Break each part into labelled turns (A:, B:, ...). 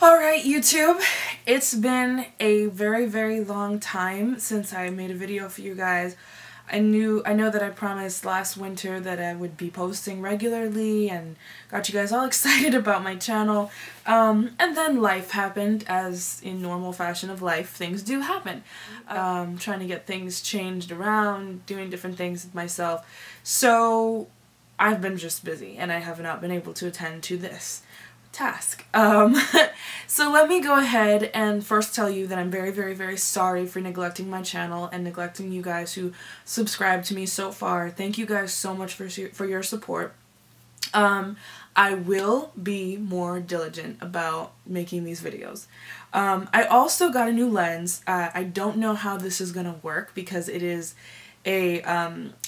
A: Alright, YouTube, it's been a very long time since I made a video for you guys. I know that I promised last winter that I would be posting regularly and got you guys all excited about my channel. And then life happened, as in normal fashion of life, things do happen. Trying to get things changed around, doing different things with myself. So I've been just busy and I have not been able to attend to this task. So let me go ahead and first tell you that I'm very sorry for neglecting my channel and neglecting you guys who subscribe to me so far. Thank you guys so much for your support. I will be more diligent about making these videos. I also got a new lens. I don't know how this is gonna work because it is a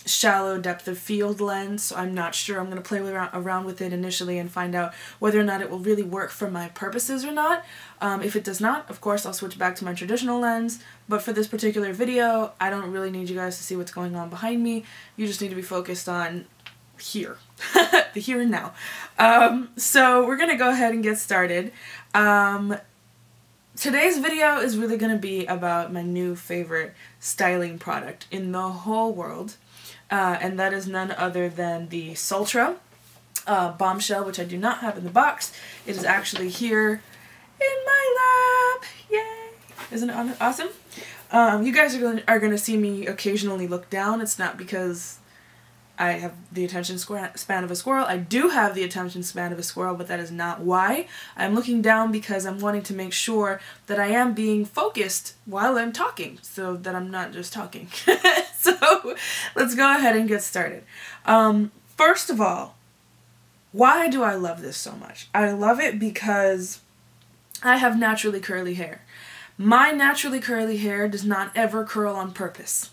A: shallow depth of field lens, so I'm not sure. I'm going to play around with it initially and find out whether or not it will really work for my purposes or not. If it does not, of course, I'll switch back to my traditional lens, but for this particular video, I don't really need you guys to see what's going on behind me. You just need to be focused on here, the here and now. So we're going to go ahead and get started. Today's video is really going to be about my new favorite styling product in the whole world, and that is none other than the Sultra Bombshell, which I do not have in the box. It is actually here in my lap. Yay! Isn't it awesome? You guys are going to see me occasionally look down. It's not because I have the attention span of a squirrel. I do have the attention span of a squirrel, but that is not why. I'm looking down because I'm wanting to make sure that I am being focused while I'm talking, so that I'm not just talking. So let's go ahead and get started. First of all, why do I love this so much? I love it because I have naturally curly hair. My naturally curly hair does not ever curl on purpose.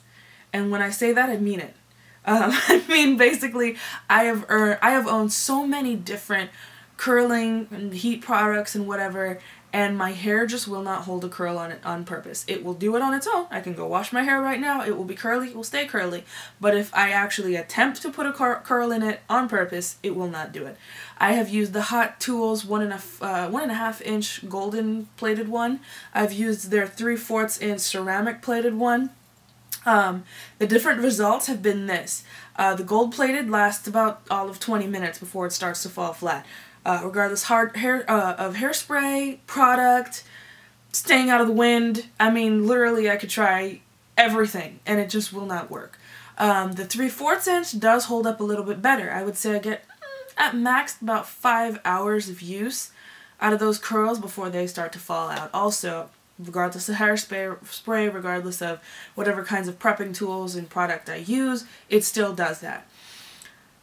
A: And when I say that, I mean it. I mean, basically, I have owned so many different curling and heat products and whatever, and my hair just will not hold a curl on it on purpose. It will do it on its own. I can go wash my hair right now. It will be curly. It will stay curly. But if I actually attempt to put a curl in it on purpose, it will not do it. I have used the Hot Tools 1.5 inch golden plated one. I've used their 3/4 inch ceramic plated one. The different results have been this. The gold plated lasts about all of 20 minutes before it starts to fall flat. Regardless of hairspray, product, staying out of the wind, I mean, literally I could try everything and it just will not work. The 3/4 inch does hold up a little bit better. I would say I get at max about 5 hours of use out of those curls before they start to fall out. Also, regardless of hairspray, regardless of whatever kinds of prepping tools and product I use, it still does that.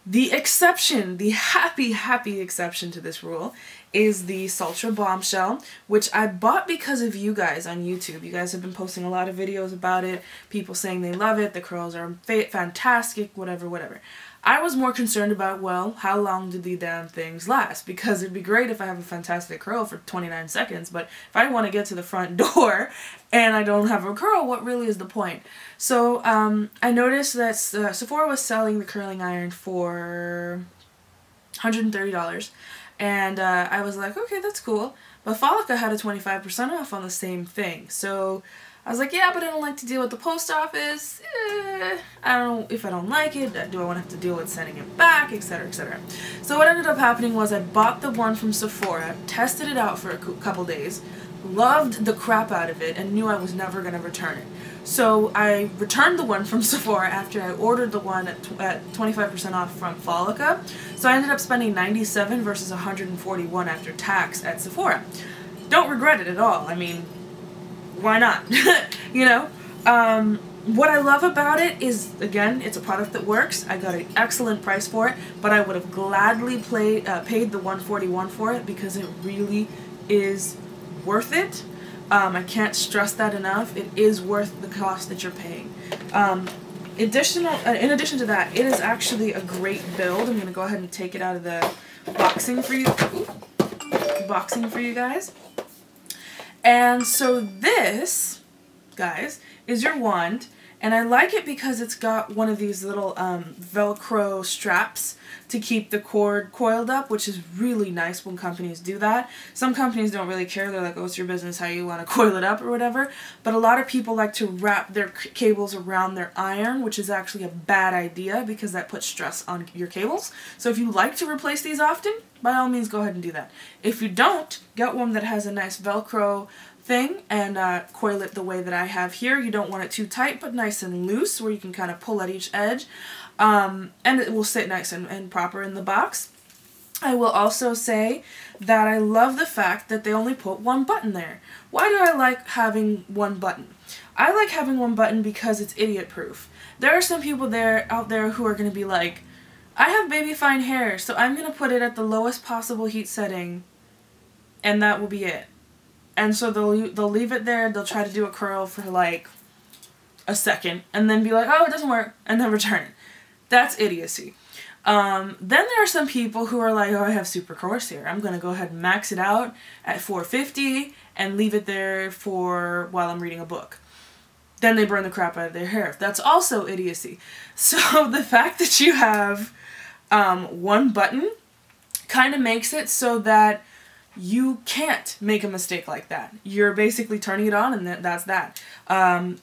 A: The exception, the happy exception to this rule, is the Sultra Bombshell, which I bought because of you guys on YouTube. You guys have been posting a lot of videos about it, people saying they love it, the curls are fantastic, whatever. I was more concerned about, well, how long do the damn things last? Because it'd be great if I have a fantastic curl for 29 seconds, but if I want to get to the front door and I don't have a curl, what really is the point? So I noticed that Sephora was selling the curling iron for $130, and I was like, okay, that's cool. But Follica had a 25% off on the same thing, so I was like, yeah, but I don't like to deal with the post office. If I don't like it, do I want to have to deal with sending it back, etc., etc. So what ended up happening was I bought the one from Sephora, tested it out for a couple days, loved the crap out of it, and knew I was never going to return it. So I returned the one from Sephora after I ordered the one at 25% off from Follica. So I ended up spending $97 versus $141 after tax at Sephora. Don't regret it at all. I mean, why not? You know? What I love about it is, again, it's a product that works. I got an excellent price for it, but I would have gladly paid the $141 for it because it really is worth it. I can't stress that enough. It is worth the cost that you're paying. In addition to that, it is actually a great build. I'm going to go ahead and take it out of the boxing for you guys. And so this, guys, is your wand, And I like it because it's got one of these little Velcro straps to keep the cord coiled up, which is really nice when companies do that. Some companies don't really care. They're like, oh, it's your business how you want to coil it up or whatever. But a lot of people like to wrap their cables around their iron, which is actually a bad idea because that puts stress on your cables. So if you like to replace these often, by all means go ahead and do that. If you don't, get one that has a nice Velcro thing and coil it the way that I have here. You don't want it too tight, but nice and loose where you can kind of pull at each edge. And it will sit nice and proper in the box. I will also say that I love the fact that they only put one button there. Why do I like having one button? I like having one button because it's idiot proof. There are some people out there who are going to be like, I have baby fine hair, so I'm going to put it at the lowest possible heat setting and that will be it. And so they'll leave it there, they'll try to do a curl for like a second and then be like, oh, it doesn't work, and then return it. That's idiocy. Then there are some people who are like, oh, I have super coarse hair. I'm going to go ahead and max it out at 450 and leave it there for while I'm reading a book. Then they burn the crap out of their hair. That's also idiocy. So the fact that you have one button kind of makes it so that you can't make a mistake like that. You're basically turning it on and that's that.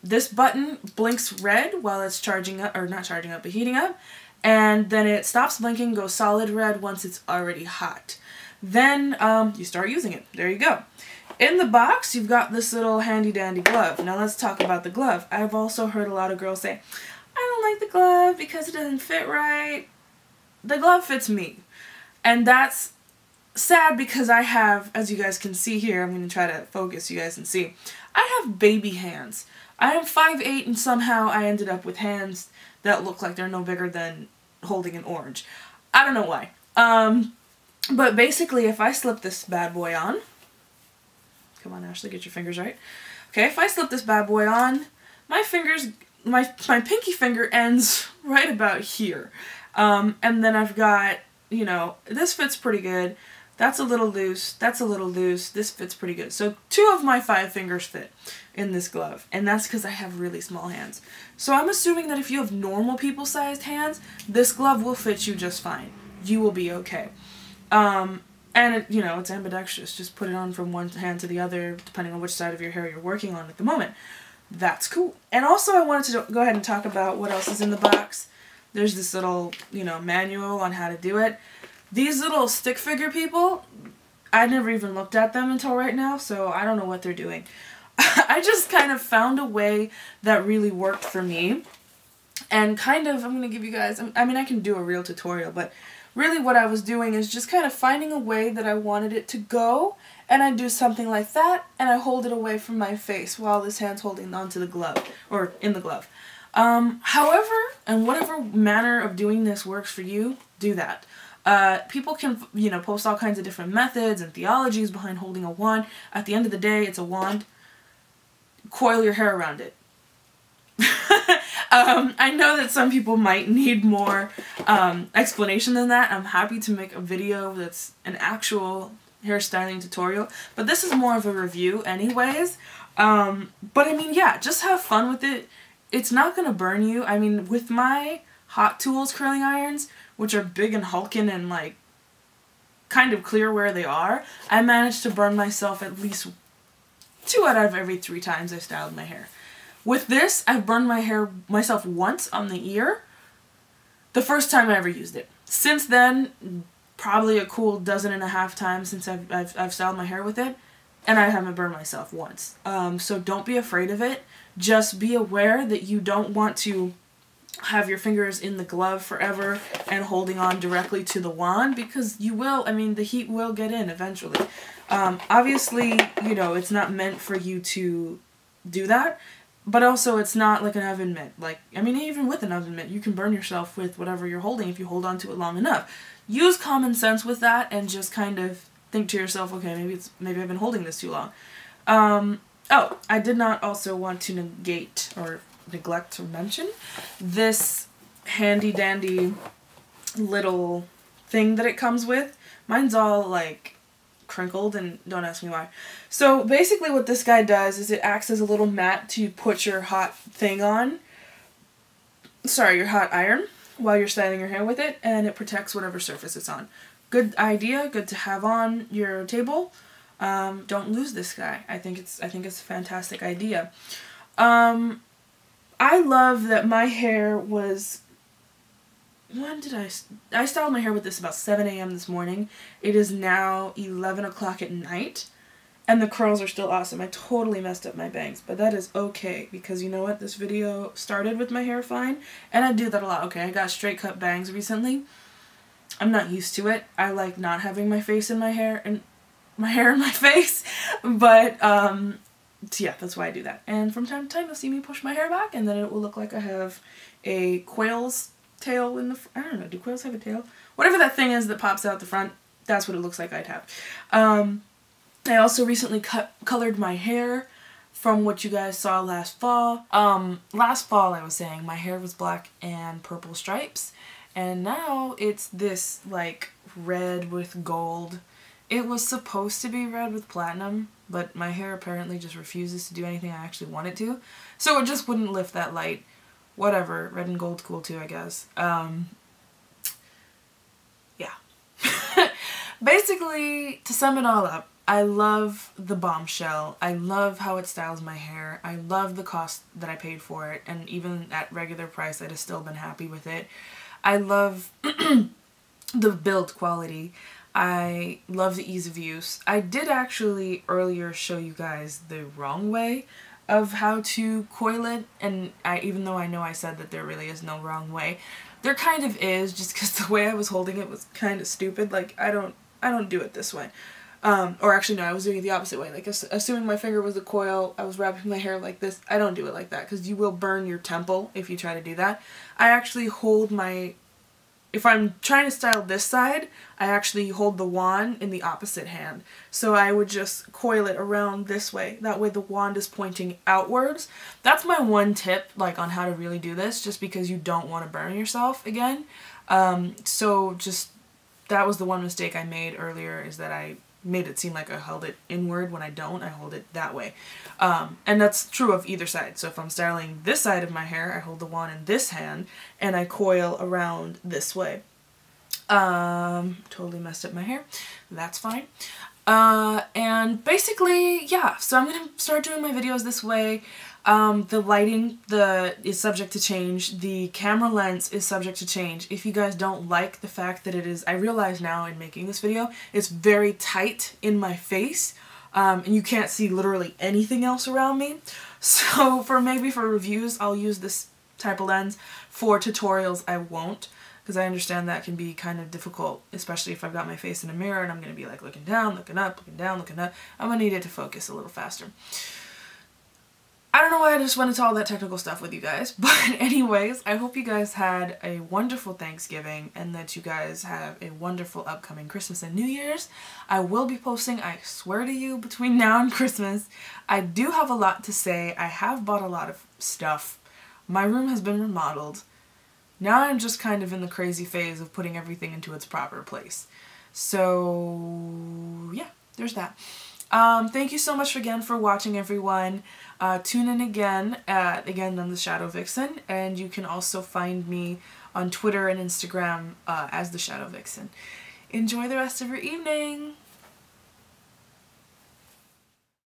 A: This button blinks red while it's charging up, or not charging up, but heating up. And then it stops blinking, goes solid red once it's already hot. Then you start using it. There you go. In the box, you've got this little handy dandy glove. Now let's talk about the glove. I've also heard a lot of girls say, I don't like the glove because it doesn't fit right. The glove fits me. And that's sad because I have, as you guys can see here, I'm going to try to focus you guys and see, I have baby hands. I am 5'8" and somehow I ended up with hands that look like they're no bigger than holding an orange. I don't know why. But basically if I slip this bad boy on, come on Ashley, get your fingers right. Okay, if I slip this bad boy on, my fingers, my pinky finger ends right about here. And then I've got, you know, this fits pretty good. That's a little loose, that's a little loose, this fits pretty good. So 2 of my 5 fingers fit in this glove, and that's because I have really small hands. So I'm assuming that if you have normal people-sized hands, this glove will fit you just fine. You will be okay. And it, you know, it's ambidextrous. Just put it on from one hand to the other, depending on which side of your hair you're working on at the moment. That's cool. And also I wanted to go ahead and talk about what else is in the box. There's this little, you know, manual on how to do it. These little stick figure people, I never even looked at them until right now, so I don't know what they're doing. I just kind of found a way that really worked for me. And kind of, I'm going to give you guys, I mean I can do a real tutorial, but really what I was doing is just kind of finding a way that I wanted it to go, and I do something like that, and I hold it away from my face while this hand's holding onto the glove, or in the glove. However, and whatever manner of doing this works for you, do that. People can, you know, post all kinds of different methods and theologies behind holding a wand. At the end of the day, it's a wand. Coil your hair around it. I know that some people might need more explanation than that. I'm happy to make a video that's an actual hairstyling tutorial, but this is more of a review anyways. But I mean, yeah, just have fun with it. It's not gonna burn you. I mean, with my Hot Tools curling irons, which are big and hulking and like kind of clear where they are, I managed to burn myself at least 2 out of every 3 times I styled my hair. With this, I've burned myself once on the ear, the first time I ever used it. Since then, probably a cool 12.5 times since I've styled my hair with it, and I haven't burned myself once. So don't be afraid of it. Just be aware that you don't want to have your fingers in the glove forever and holding on directly to the wand, because you will, I mean, the heat will get in eventually. Obviously, you know, it's not meant for you to do that, but also it's not like an oven mitt. Like, I mean, even with an oven mitt, you can burn yourself with whatever you're holding if you hold on to it long enough. Use common sense with that and just kind of think to yourself, okay, maybe I've been holding this too long. Oh, I did not also want to neglect to mention this handy dandy little thing that it comes with. Mine's all like crinkled and don't ask me why. So basically what this guy does is it acts as a little mat to put your hot thing on. your hot iron while you're styling your hair with it, and it protects whatever surface it's on. Good idea, good to have on your table. Don't lose this guy. I think it's a fantastic idea. I love that my hair was, when did I styled my hair with this about 7 a.m. this morning. It is now 11 o'clock at night, and the curls are still awesome. I totally messed up my bangs, but that is okay, because you know what? This video started with my hair fine, and I do that a lot. Okay, I got straight cut bangs recently. I'm not used to it. I like not having my face in my hair, and my hair in my face, but so yeah, that's why I do that. And from time to time you'll see me push my hair back, and then it will look like I have a quail's tail in the I don't know, do quails have a tail? Whatever that thing is that pops out the front, that's what it looks like I'd have. I also recently colored my hair from what you guys saw last fall. Last fall I was saying my hair was black and purple stripes, and now it's this like red with gold. It was supposed to be red with platinum, but my hair apparently just refuses to do anything I actually want it to, so it just wouldn't lift that light. Whatever, red and gold's cool too, I guess. Yeah. Basically, to sum it all up, I love the Bombshell. I love how it styles my hair. I love the cost that I paid for it, and even at regular price I'd have still been happy with it. I love the build quality. I love the ease of use. I did actually earlier show you guys the wrong way of how to coil it, and even though I know I said that there really is no wrong way, there kind of is, just because the way I was holding it was kind of stupid. Like, I don't do it this way. Or actually no, I was doing it the opposite way. Like, assuming my finger was the coil, I was wrapping my hair like this. I don't do it like that, because you will burn your temple if you try to do that. I actually hold my, if I'm trying to style this side, I actually hold the wand in the opposite hand. So I would just coil it around this way. That way the wand is pointing outwards. That's my one tip, like, on how to really do this, just because you don't want to burn yourself again. So just, that was the one mistake I made earlier, is that I made it seem like I held it inward when I don't. I hold it that way. And that's true of either side. So if I'm styling this side of my hair, I hold the wand in this hand and I coil around this way. Totally messed up my hair. That's fine. And basically, yeah, so I'm gonna start doing my videos this way. The lighting is subject to change. The camera lens is subject to change. If you guys don't like the fact that it is, I realize now in making this video, it's very tight in my face, and you can't see literally anything else around me. So maybe for reviews, I'll use this type of lens. For tutorials, I won't, because I understand that can be kind of difficult, especially if I've got my face in a mirror and I'm going to be like looking down, looking up, looking down, looking up. I'm going to need it to focus a little faster. I don't know why I just went into all that technical stuff with you guys, but anyways, I hope you guys had a wonderful Thanksgiving and that you guys have a wonderful upcoming Christmas and New Year's. I will be posting, I swear to you, between now and Christmas. I do have a lot to say. I have bought a lot of stuff. My room has been remodeled. Now I'm just kind of in the crazy phase of putting everything into its proper place. So yeah, there's that. Thank you so much again for watching, everyone. Tune in again. Again, I'm the Shadow Vixen, and you can also find me on Twitter and Instagram as the Shadow Vixen. Enjoy the rest of your evening!